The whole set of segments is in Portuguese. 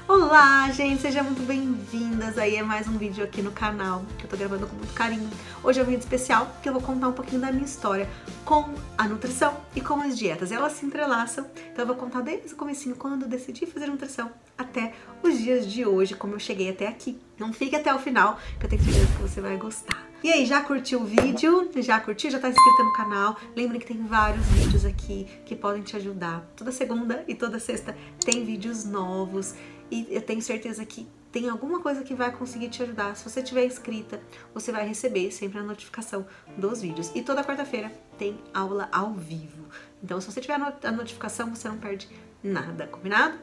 Olá, gente! Sejam muito bem-vindas aí a mais um vídeo aqui no canal, que eu tô gravando com muito carinho. Hoje é um vídeo especial, que eu vou contar um pouquinho da minha história com a nutrição e com as dietas. Elas se entrelaçam, então eu vou contar desde o comecinho, quando eu decidi fazer nutrição, até os dias de hoje, como eu cheguei até aqui. Não fique até o final, que eu tenho certeza que você vai gostar. E aí, já curtiu o vídeo? Já curtiu? Já tá inscrita no canal? Lembre que tem vários vídeos aqui que podem te ajudar. Toda segunda e toda sexta tem vídeos novos. E eu tenho certeza que tem alguma coisa que vai conseguir te ajudar. Se você estiver inscrita, você vai receber sempre a notificação dos vídeos. E toda quarta-feira tem aula ao vivo. Então, se você tiver a notificação, você não perde nada, combinado?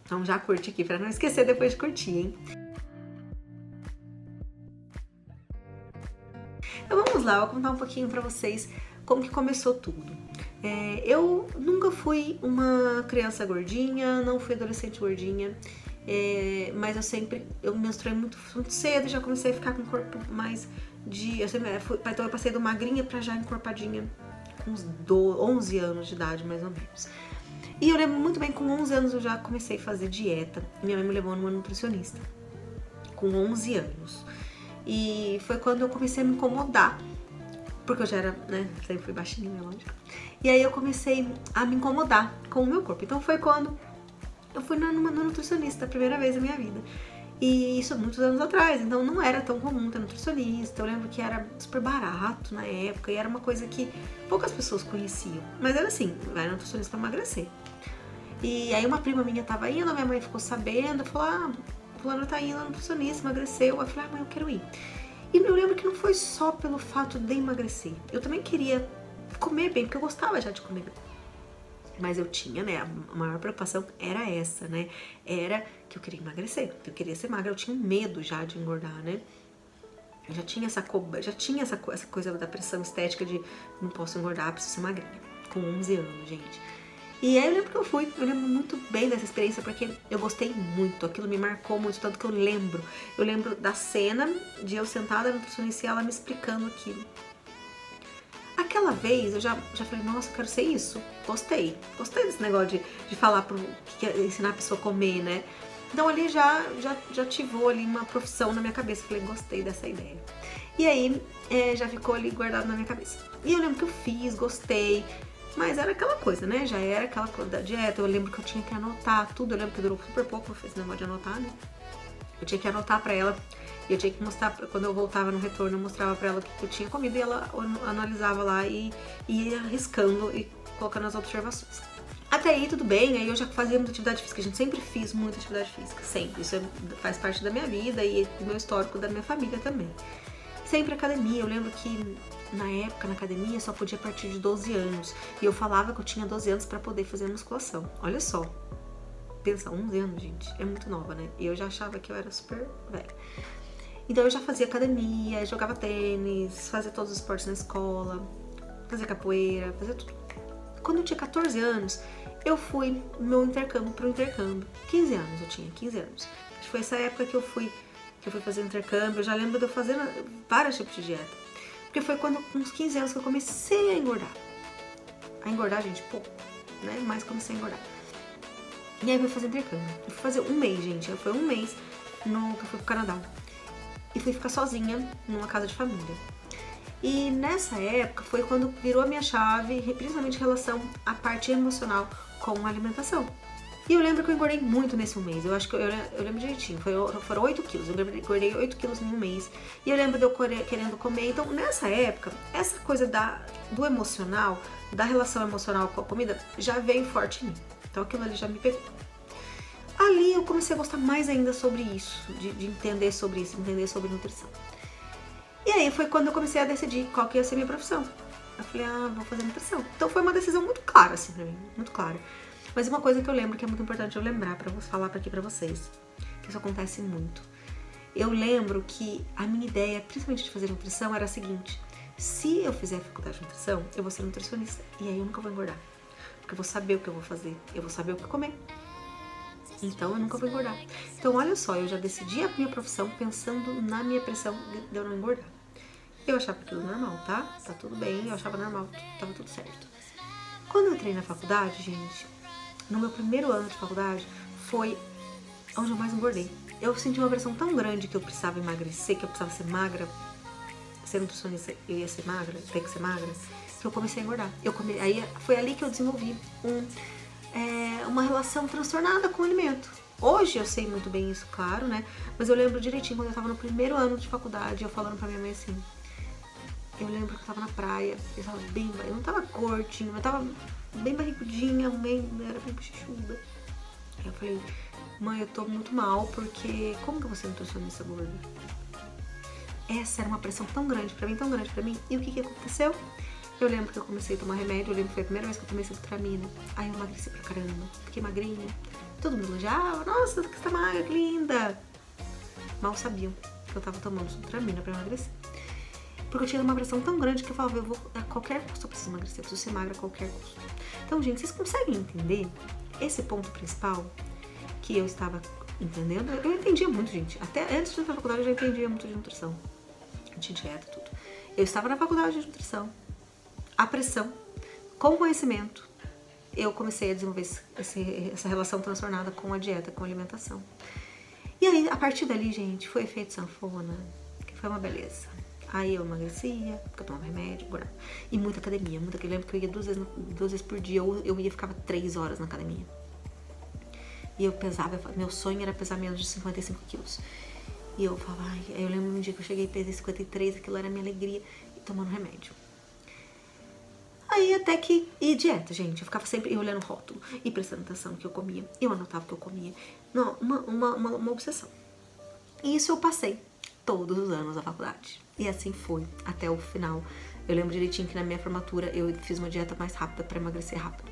Então já curte aqui pra não esquecer depois de curtir, hein? Então vamos lá, eu vou contar um pouquinho pra vocês como que começou tudo. Eu nunca fui uma criança gordinha, não fui adolescente gordinha, mas eu menstruei muito cedo, já comecei a ficar com o corpo mais então eu passei do magrinha pra já encorpadinha com uns 11 anos de idade, mais ou menos. E eu lembro muito bem, com 11 anos eu já comecei a fazer dieta, minha mãe me levou numa nutricionista, com 11 anos. E foi quando eu comecei a me incomodar, porque eu já era, né, sempre fui baixinha, lógico. E aí eu comecei a me incomodar com o meu corpo. Então foi quando eu fui numa nutricionista, a primeira vez na minha vida. E isso muitos anos atrás, então não era tão comum ter nutricionista. Eu lembro que era super barato na época e era uma coisa que poucas pessoas conheciam. Mas era assim, vai nutricionista pra emagrecer. E aí uma prima minha tava indo, a minha mãe ficou sabendo, falou, fulano tá indo, nutricionista, emagreceu. Eu falei, mãe, eu quero ir. E eu lembro que não foi só pelo fato de emagrecer. Eu também queria comer bem, porque eu gostava já de comer bem. Mas eu tinha, né, a maior preocupação era essa, né? Era que eu queria emagrecer, que eu queria ser magra. Eu tinha medo já de engordar, né? Eu já tinha essa coisa da pressão estética de não posso engordar, preciso ser magrinha. Com 11 anos, gente. E aí eu lembro que eu lembro muito bem dessa experiência, porque eu gostei muito, aquilo me marcou muito, tanto que eu lembro da cena de eu sentada no nutricionista e ela me explicando aquilo. Aquela vez eu já falei, nossa, eu quero ser isso, gostei desse negócio de falar, ensinar a pessoa a comer, né? Então ali já ativou ali uma profissão na minha cabeça, falei, gostei dessa ideia. E aí já ficou ali guardado na minha cabeça. E eu lembro que eu fiz, gostei. Mas era aquela coisa, né? Já era aquela coisa da dieta. Eu lembro que eu tinha que anotar tudo. Eu lembro que durou super pouco pra fazer esse negócio de anotar, né? Eu tinha que anotar pra ela. E eu tinha que mostrar, quando eu voltava no retorno, eu mostrava pra ela o que eu tinha comido. E ela analisava lá e ia riscando e colocando as observações. Até aí tudo bem, aí eu já fazia muita atividade física. A gente sempre fez muita atividade física, sempre. Isso faz parte da minha vida e do meu histórico, da minha família também. Sempre academia. Eu lembro que na época, na academia, só podia a partir de 12 anos. E eu falava que eu tinha 12 anos pra poder fazer musculação. Olha só. Pensa, 11 anos, gente. É muito nova, né? E eu já achava que eu era super velha. Então eu já fazia academia, jogava tênis, fazia todos os esportes na escola, fazia capoeira, fazia tudo. Quando eu tinha 14 anos, eu fui pro intercâmbio. 15 anos eu tinha, 15 anos. Acho que foi essa época que eu fui fazer intercâmbio. Eu já lembro de eu fazendo vários tipos de dieta. Porque foi quando, com uns 15 anos, que eu comecei a engordar. A engordar, gente, pouco, né? Mas comecei a engordar. E aí eu fui fazer intercâmbio. Eu fui fazer um mês, gente. Foi um mês que eu fui pro Canadá. E fui ficar sozinha numa casa de família. E nessa época foi quando virou a minha chave, principalmente em relação à parte emocional com a alimentação. E eu lembro que eu engordei muito nesse um mês. Eu acho que eu lembro direitinho. Foram 8 quilos. Eu engordei 8 quilos em um mês. E eu lembro de eu querendo comer. Então, nessa época, essa coisa do emocional, da relação emocional com a comida, já veio forte em mim. Então, aquilo ali já me pegou. Ali eu comecei a gostar mais ainda sobre isso, de entender sobre isso, entender sobre nutrição. E aí foi quando eu comecei a decidir qual que ia ser a minha profissão. Eu falei, vou fazer nutrição. Então, foi uma decisão muito clara, assim, pra mim. Muito clara. Mas uma coisa que eu lembro, que é muito importante eu lembrar pra falar aqui pra vocês, que isso acontece muito. Eu lembro que a minha ideia, principalmente de fazer nutrição, era a seguinte: se eu fizer a faculdade de nutrição, eu vou ser nutricionista. E aí eu nunca vou engordar. Porque eu vou saber o que eu vou fazer, eu vou saber o que comer. Então eu nunca vou engordar. Então olha só, eu já decidi a minha profissão pensando na minha pressão de eu não engordar. Eu achava aquilo normal, tá? Tá tudo bem, eu achava normal, tava tudo certo. Quando eu entrei na faculdade, gente, no meu primeiro ano de faculdade, foi onde eu mais engordei. Eu senti uma pressão tão grande que eu precisava emagrecer, que eu precisava ser magra. Ser nutricionista, eu ia ser magra, tem que ser magra. Que eu comecei a engordar. Aí foi ali que eu desenvolvi uma relação transtornada com o alimento. Hoje eu sei muito bem isso, claro, né? Mas eu lembro direitinho quando eu tava no primeiro ano de faculdade, eu falando pra minha mãe assim. Eu lembro que eu tava na praia, eu não tava gordinha, eu tava bem barrigudinha, era bem bochechuda. Aí eu falei, mãe, eu tô muito mal, porque como que eu vou ser nutricionista gorda? Essa era uma pressão tão grande pra mim, e o que aconteceu? Eu lembro que eu comecei a tomar remédio, eu lembro que foi a primeira vez que eu tomei Sibutramina. Aí eu emagreci pra caramba, fiquei magrinha. Todo mundo elogiava, nossa, que você tá magra, que linda. Mal sabiam que eu tava tomando Sibutramina pra emagrecer. Porque eu tinha uma pressão tão grande que eu falava, eu vou a qualquer custo eu preciso emagrecer, eu preciso ser magra a qualquer custo. Então, gente, vocês conseguem entender esse ponto principal que eu estava entendendo? Eu entendia muito, gente. Até antes de entrar na faculdade eu já entendia muito de nutrição, de dieta, tudo. Eu estava na faculdade de nutrição. A pressão, com conhecimento, eu comecei a desenvolver essa relação transtornada com a dieta, com a alimentação. E aí, a partir dali, gente, foi efeito sanfona, que foi uma beleza. Aí eu emagrecia, porque eu tomava remédio, e muita academia. Eu lembro que eu ia duas vezes por dia, eu ia ficava 3 horas na academia. E eu pesava, meu sonho era pesar menos de 55 quilos. E eu falava, aí eu lembro um dia que eu cheguei e pesei 53, aquilo era a minha alegria, e tomando remédio. Aí até que, e dieta, gente, eu ficava sempre olhando o rótulo, e prestando atenção no que eu comia, eu anotava o que eu comia. Não, uma obsessão. E isso eu passei todos os anos da faculdade. E assim foi, até o final. Eu lembro direitinho que na minha formatura eu fiz uma dieta mais rápida pra emagrecer rápido.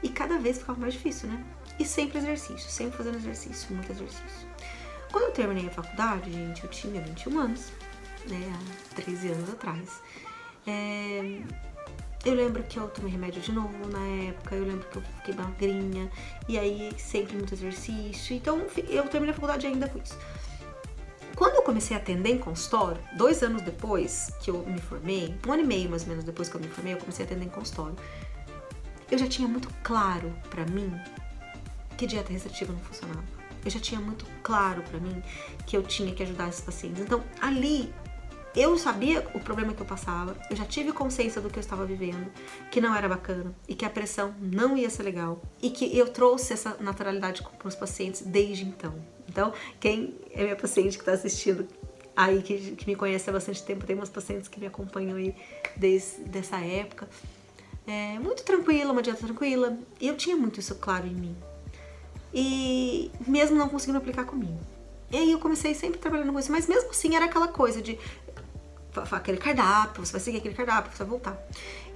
E cada vez ficava mais difícil, né? E sempre exercício, sempre fazendo exercício, muito exercício. Quando eu terminei a faculdade, gente, eu tinha 21 anos, né? Há 13 anos atrás. Eu lembro que eu tomei remédio de novo na época, eu lembro que eu fiquei magrinha, e aí sempre muito exercício. Então eu terminei a faculdade ainda com isso. Quando eu comecei a atender em consultório, 2 anos depois que eu me formei, 1 ano e meio mais ou menos depois que eu me formei, eu comecei a atender em consultório. Eu já tinha muito claro pra mim que dieta restritiva não funcionava. Eu já tinha muito claro pra mim que eu tinha que ajudar esses pacientes. Então, ali, eu sabia o problema que eu passava, eu já tive consciência do que eu estava vivendo, que não era bacana, e que a pressão não ia ser legal, e que eu trouxe essa naturalidade para os pacientes desde então. Então, quem é minha paciente que está assistindo aí, que me conhece há bastante tempo, tem umas pacientes que me acompanham aí desde essa época, muito tranquila, uma dieta tranquila, e eu tinha muito isso claro em mim. E mesmo não conseguindo aplicar comigo. E aí eu comecei sempre trabalhando com isso, mas mesmo assim era aquela coisa de aquele cardápio, você vai seguir aquele cardápio, você vai voltar.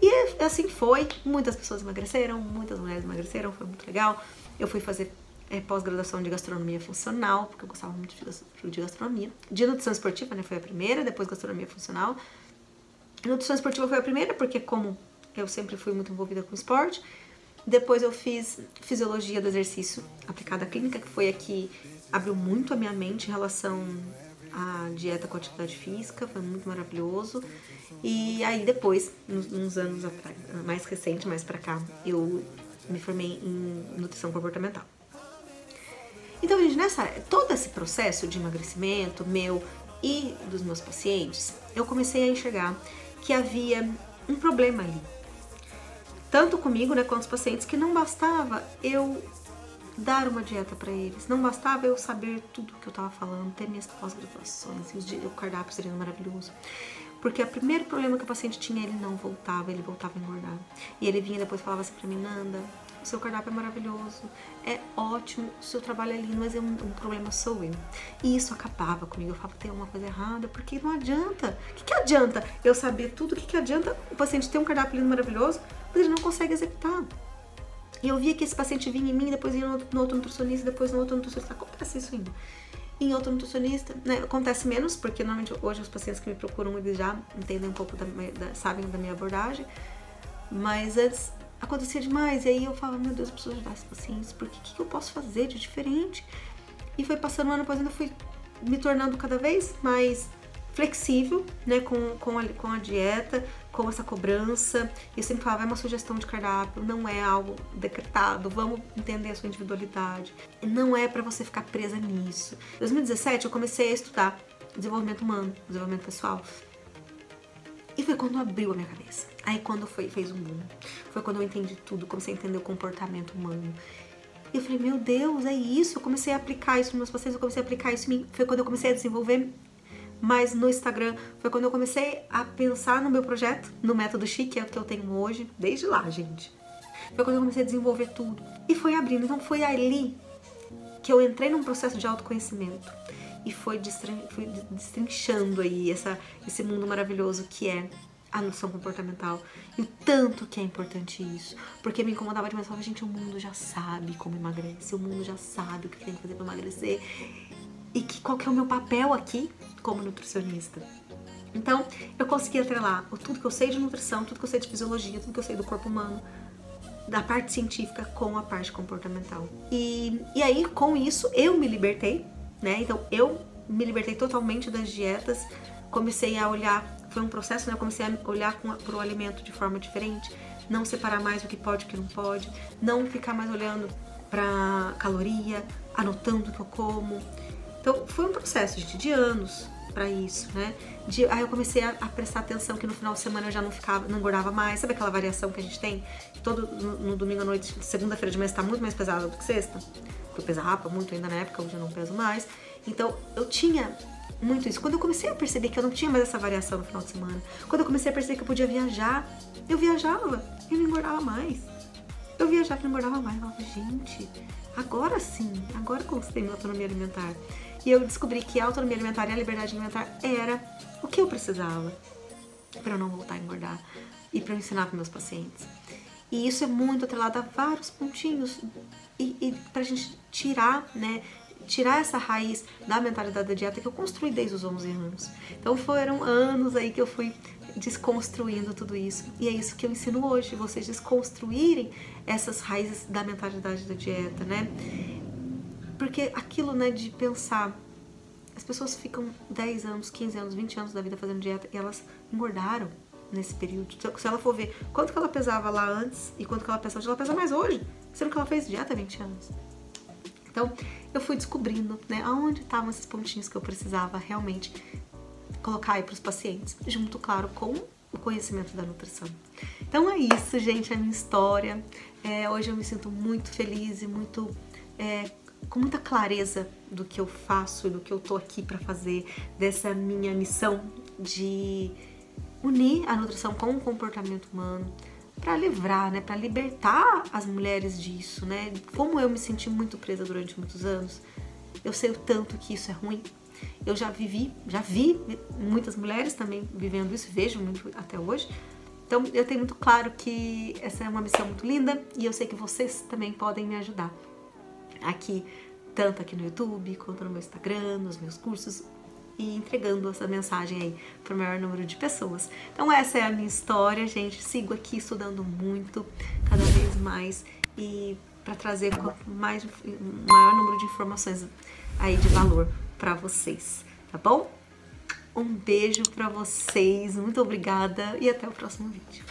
E assim foi, muitas pessoas emagreceram, muitas mulheres emagreceram, foi muito legal. Eu fui fazer pós-graduação de gastronomia funcional, porque eu gostava muito de gastronomia. De nutrição esportiva, né, foi a primeira, depois gastronomia funcional. Nutrição esportiva foi a primeira, porque como eu sempre fui muito envolvida com esporte. Depois eu fiz fisiologia do exercício aplicada à clínica, que foi a que abriu muito a minha mente em relação à dieta com atividade física, foi muito maravilhoso. E aí depois, uns anos atrás, mais recente, mais pra cá, eu me formei em nutrição comportamental. Então, gente, todo esse processo de emagrecimento meu e dos meus pacientes, eu comecei a enxergar que havia um problema ali. Tanto comigo, né, quanto os pacientes, que não bastava eu dar uma dieta para eles, não bastava eu saber tudo que eu tava falando, ter minhas pós-graduações, o cardápio seria maravilhoso. Porque o primeiro problema que o paciente tinha, ele voltava a engordar. E ele vinha depois e falava assim pra mim, Nanda, o seu cardápio é maravilhoso, é ótimo, o seu trabalho é lindo, mas um problema sou eu. E isso acabava comigo, eu falava, tem uma coisa errada, porque não adianta. O que adianta eu saber tudo? O que adianta o paciente ter um cardápio lindo, maravilhoso, mas ele não consegue executar? E eu via que esse paciente vinha em mim, depois ia no outro nutricionista, depois no outro nutricionista. Acontece isso ainda. Em outro nutricionista, né, acontece menos, porque normalmente hoje os pacientes que me procuram, eles já entendem um pouco, sabem da minha abordagem, mas antes acontecia demais, e aí eu falava, meu Deus, eu preciso ajudar esses pacientes, porque o que eu posso fazer de diferente? E foi passando o ano, depois eu fui me tornando cada vez mais flexível, né, com a dieta, com essa cobrança. Eu sempre falava, é uma sugestão de cardápio, não é algo decretado, vamos entender a sua individualidade. Não é pra você ficar presa nisso. Em 2017 eu comecei a estudar desenvolvimento humano, desenvolvimento pessoal. E foi quando abriu a minha cabeça. Aí quando fez um boom. Foi quando eu entendi tudo, comecei a entender o comportamento humano. E eu falei, meu Deus, é isso. Eu comecei a aplicar isso nos meus pacientes, eu comecei a aplicar isso em mim. Foi quando eu comecei a desenvolver mais no Instagram. Foi quando eu comecei a pensar no meu projeto, no método Chique, que é o que eu tenho hoje. Desde lá, gente. Foi quando eu comecei a desenvolver tudo. E foi abrindo. Então foi ali que eu entrei num processo de autoconhecimento. E fui destrinchando aí esse mundo maravilhoso que é a nutrição comportamental. E o tanto que é importante isso. Porque me incomodava demais. Eu falava, gente, o mundo já sabe como emagrece. O mundo já sabe o que tem que fazer pra emagrecer. E qual que é o meu papel aqui como nutricionista. Então, eu consegui atrelar tudo que eu sei de nutrição, tudo que eu sei de fisiologia, tudo que eu sei do corpo humano, da parte científica com a parte comportamental. E aí, com isso, eu me libertei, né? Então, eu me libertei totalmente das dietas, comecei a olhar, foi um processo, né? Eu comecei a olhar para o alimento de forma diferente, não separar mais o que pode e o que não pode, não ficar mais olhando para caloria, anotando o que eu como. Então, foi um processo, gente, de anos pra isso, né? Aí eu comecei a prestar atenção que no final de semana eu já não engordava mais. Sabe aquela variação que a gente tem? No domingo à noite, segunda-feira de manhã, tá muito mais pesada do que sexta. Eu pesava muito ainda na época, hoje eu não peso mais. Então, eu tinha muito isso. Quando eu comecei a perceber que eu não tinha mais essa variação no final de semana, quando eu comecei a perceber que eu podia viajar, eu viajava e não engordava mais. Eu viajava e não engordava mais. Eu falava, gente, agora sim, agora eu conquistei minha autonomia alimentar. E eu descobri que a autonomia alimentar e a liberdade alimentar era o que eu precisava para eu não voltar a engordar e para eu ensinar para meus pacientes. E isso é muito atrelado a vários pontinhos e pra gente tirar, né, tirar essa raiz da mentalidade da dieta que eu construí desde os 11 anos. Então foram anos aí que eu fui desconstruindo tudo isso. E é isso que eu ensino hoje, vocês desconstruírem essas raízes da mentalidade da dieta, né? Porque aquilo, né, de pensar, as pessoas ficam 10 anos, 15 anos, 20 anos da vida fazendo dieta e elas engordaram nesse período. Se ela for ver quanto que ela pesava lá antes e quanto que ela pesa hoje, ela pesa mais hoje, sendo que ela fez dieta há 20 anos. Então, eu fui descobrindo, né, aonde estavam esses pontinhos que eu precisava realmente colocar aí para os pacientes, junto, claro, com o conhecimento da nutrição. Então é isso, gente, é a minha história. Hoje eu me sinto muito feliz e muito... com muita clareza do que eu faço e do que eu tô aqui para fazer, dessa minha missão de unir a nutrição com o comportamento humano, para livrar, né, para libertar as mulheres disso, né? Como eu me senti muito presa durante muitos anos, eu sei o tanto que isso é ruim. Eu já vi muitas mulheres também vivendo isso, vejo muito até hoje. Então eu tenho muito claro que essa é uma missão muito linda e eu sei que vocês também podem me ajudar aqui, tanto aqui no YouTube, quanto no meu Instagram, nos meus cursos, e entregando essa mensagem aí para o maior número de pessoas. Então essa é a minha história, gente. Sigo aqui estudando muito, cada vez mais, e para trazer maior número de informações aí de valor para vocês, tá bom? Um beijo para vocês, muito obrigada e até o próximo vídeo.